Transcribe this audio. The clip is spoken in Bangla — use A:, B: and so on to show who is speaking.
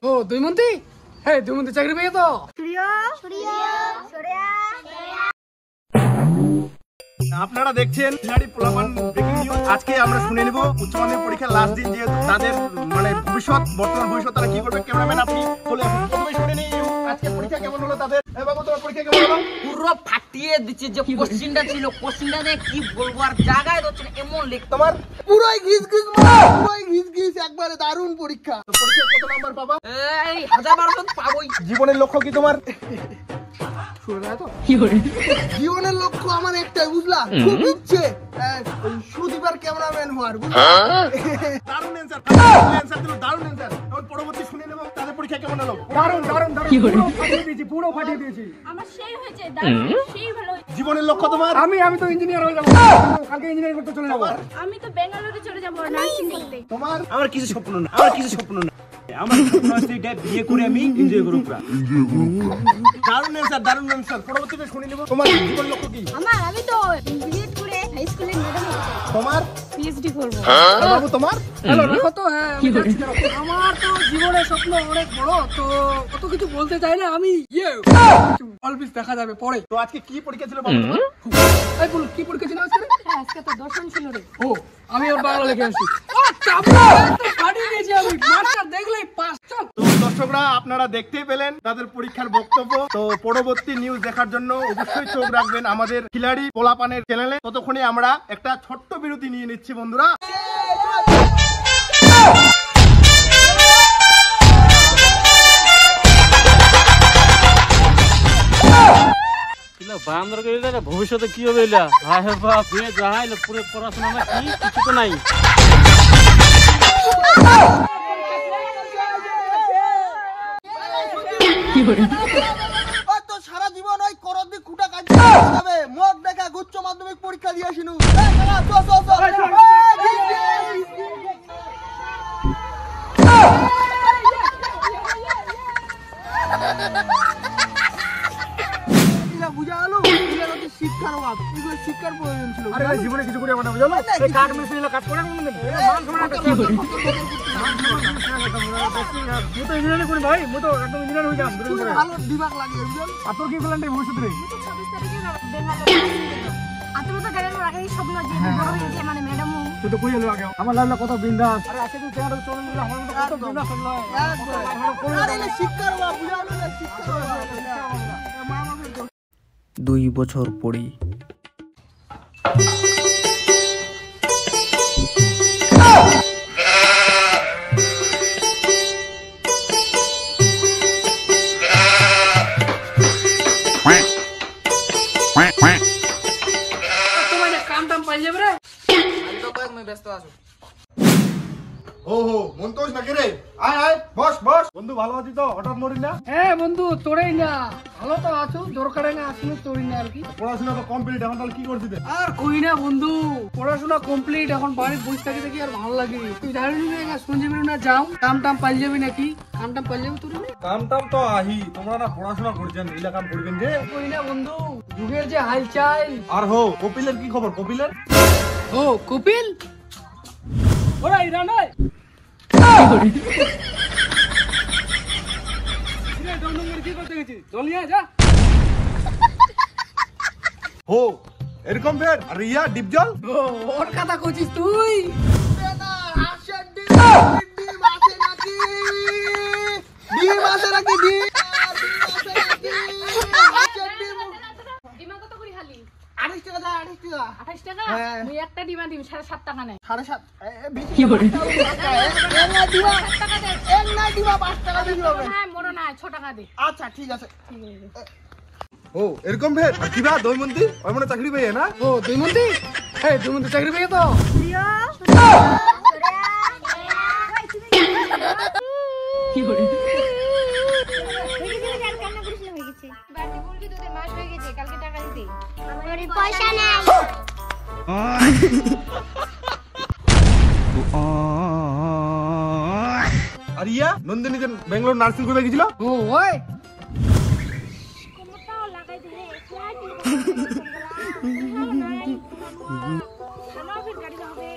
A: ও দৈমন্তী, হ্যাঁ দৈমন্তী চাকরি পেয়ে তো।
B: আপনারা দেখছেন খিলাড়ি পোলাপান ব্রেকিং নিউজ। আজকে আমরা শুনে নেব উচ্চ মাধ্যমিক পরীক্ষার লাস্ট দিন, যেহেতু তাদের মানে ভবিষ্যৎ, বর্তমান ভবিষ্যৎ তারা কি করবে। ক্যামেরাম্যান আপনি চলে আসুন, প্রথমে শুনে নেই আজকে পরীক্ষা কেমন হলো তাদের। বাবু তোমার পরীক্ষা কেমন হলো?
C: পুরো ফাটিয়ে দিচ্ছে। যে কোশ্চেনটা ছিল, কোশ্চেনটা নিয়ে কি বলবো আর জায়গায় হচ্ছে না, এমন লিখ।
B: তোমার
D: পুরাই ঘিস ঘিস একবারে দারুণ পরীক্ষা।
B: তো পরীক্ষা কত নাম্বার পাবা?
C: এই 1000-1200 পাবোই।
B: জীবনের লক্ষ্য কি তোমার?
D: জীবনের লক্ষ্য আমার একটাই, বুঝলা, খুব ইচ্ছে সুদীপার ক্যামেরাম্যান হওয়ার।
B: দারুণ অ্যানসার, দারুণ অ্যানসার দিল, দারুণ অ্যানসার। এখন পরবর্তী শুনে নেব তাদের পরীক্ষা কেমন হলো। দারুণ দারুণ দারুণ, পুরো ফাটিয়ে দিয়েছি, পুরো ফাটিয়ে দিয়েছি।
E: আমার সেই হয়েছে, দারুণ, সেই ভালো হয়েছে।
B: জীবনের লক্ষ্য তোমার?
A: আমি তো ইঞ্জিনিয়ার হয়ে যাবো, কালকে ইঞ্জিনিয়ারিং করতে চলে যাবো।
E: আমি তো বেঙ্গালুরু চলে যাবো নার্সিং করতে।
B: তোমার?
F: আমার কিছু স্বপ্ন না, আমার কিছু স্বপ্ন না। আমার স্বপ্ন আছে এটা বিয়ে করে আমি এনজয় করব পুরা।
B: দারুণ অ্যানসার, দারুণ অ্যানসার। পরবর্তীতে শুনে নেব তোমার জীবনের লক্ষ্য কি।
E: আমি তো বিএড করে হাই স্কুলের ম্যাডাম হতে চাই।
B: তোমার?
E: পিএইচডি করব।
B: বাবু তোমার?
A: হ্যালো রাখো তো। হ্যাঁ আমি যাচ্ছি দাঁড়াও। আমার তো জীবনের স্বপ্ন অনেক বড়, তো কত কিছু বলতে চাই না আমি। অল্প দেখা যাবে পরে।
B: তো আজকে কি পরীক্ষা ছিল বাবু তোমার?
A: এই বল কি পরীক্ষা ছিল আজকে?
E: হ্যাঁ, আজকে তো দর্শন ছিল রে।
A: ও আমি ওর বাংলা লিখে আসছি। ও চাপা ফাটিয়ে দিয়েছি আমি, মাস্টার দেখলেই পাস। চল।
B: তো দর্শকরা আপনারা দেখতেই পেলেন তাদের পরীক্ষার বক্তব্য। তো পরবর্তী নিউজ দেখার জন্য অবশ্যই চোখ রাখবেন আমাদের খিলাড়ি পোলাপানের চ্যানেলে। ততক্ষণে আমরা একটা ছোট্ট বিরতি নিয়ে নিচ্ছি বন্ধুরা।
F: ভবিষ্যতে কি হবে? পুরো পড়াশোনা কি কিছু তো নাই।
D: তো সারা জীবন ওই করদি খুঁটা কাজ যাবে, মুখ দেখা উচ্চ মাধ্যমিক পরীক্ষা দিয়ে আসিনু। বুঝা গেল শিক্ষার অভাব, শিক্ষার প্রয়োজন ছিল।
B: আরে জীবনে কিছু করে আমরা বুঝালো কাঠ মেশিনে কাজ করে মান সম্মান কি করে। মু তো ইঞ্জিনিয়ারিং করি ভাই, মু তো একদম ইঞ্জিনিয়ার হই যাম।
D: ভালো দিমাগ লাগে বুঝলেন।
B: আপনার কি প্ল্যান রে ভবিষ্যৎ রে?
E: 26 তারিখে বেঙ্গালুরু তো গেলে এই স্বপ্ন যে বড় হয়ে যে মানে ম্যাডাম হই।
B: তুই তো কই এলো আগে আমার লাগলো কত বিন্দাস। আরে আজকে তুই চেহারা চলে গেল, আমার তো কত বিন্দাস হলো।
D: আরে না শিক্ষার অভাব, বুঝা গেল না শিক্ষার অভাব।
G: 2 বছর পরে
A: তোমার কাম টাম পাই যাবে রে।
C: আমি তো কয়েক ব্যস্ত আছো।
B: ওহো মন্তোষ নাকি রে? আয় আয় বস বস। বন্ধু ভালো আছিস তো? হঠাৎ মরিস না?
A: হ্যাঁ বন্ধু তোরেই না, ভালো তো আছো, দরকারে না আসলে তোরই না আর কি।
B: পড়াশোনা তো কমপ্লিট, এখন তাহলে কি করছিস?
A: আর কই না বন্ধু, পড়াশোনা কমপ্লিট, এখন বাড়ির বসে থাকি দেখি আর ভালো লাগে। তুই জানিস না শুনছিবি না যাও কাম টাম পাই যাবি নাকি? কাম টাম পাই যাবি তোর?
B: কাম টাম তো আহি, তোমরা না পড়াশোনা করছেন, এলা কাম করবেন যে।
A: কই না বন্ধু, যুগের যে হালচাল।
B: আর হো কপিলের কি খবর? কপিলের?
A: ও কপিল ওরা ইরান কি করতে গেছি? জল নিয়ে যা।
B: হো এরকম ফের আর ইয়া ডিপ জল।
A: ও ওর কথা কইছিস তুই?
D: না হাসের ডিম, ডিম আছে নাকি? ডিম আছে নাকি? ডিম আছে নাকি? হাসের ডিম।
E: ডিমা কত করে খালি?
D: 28 টাকা দাও, 28 টাকা।
E: 28 টাকা?
D: হ্যাঁ।
E: মুই একটা ডিমা দিম 7.5 টাকা নেয়।
D: 7.5 কি করে? এক না দিবা
E: 7 টাকা দে।
D: 5 টাকা দিবি হবে।
E: হ্যাঁ, মোড়ো না 6 টাকা দে।
D: আচ্ছা ঠিক আছে।
B: ও এরকম ফের আর কিবা দৈমন্তী ওই মনে চাকরি পেয়ে না?
A: ও দৈমন্তী, হ্যাঁ দৈমন্তী চাকরি পেয়ে তো।
E: কি করে? বাড়ি বলবি তোদের মাস হয়ে গেছে, কালকে টাকা দিতে। আমার পয়সা নাই।
B: আর ইয়া নন্দিনী যে বেঙ্গালোর নার্সিং করতে গেছিল?
A: ও ওই
E: কোমরটাও লাগাই দে রে। গাড়ি যাবে।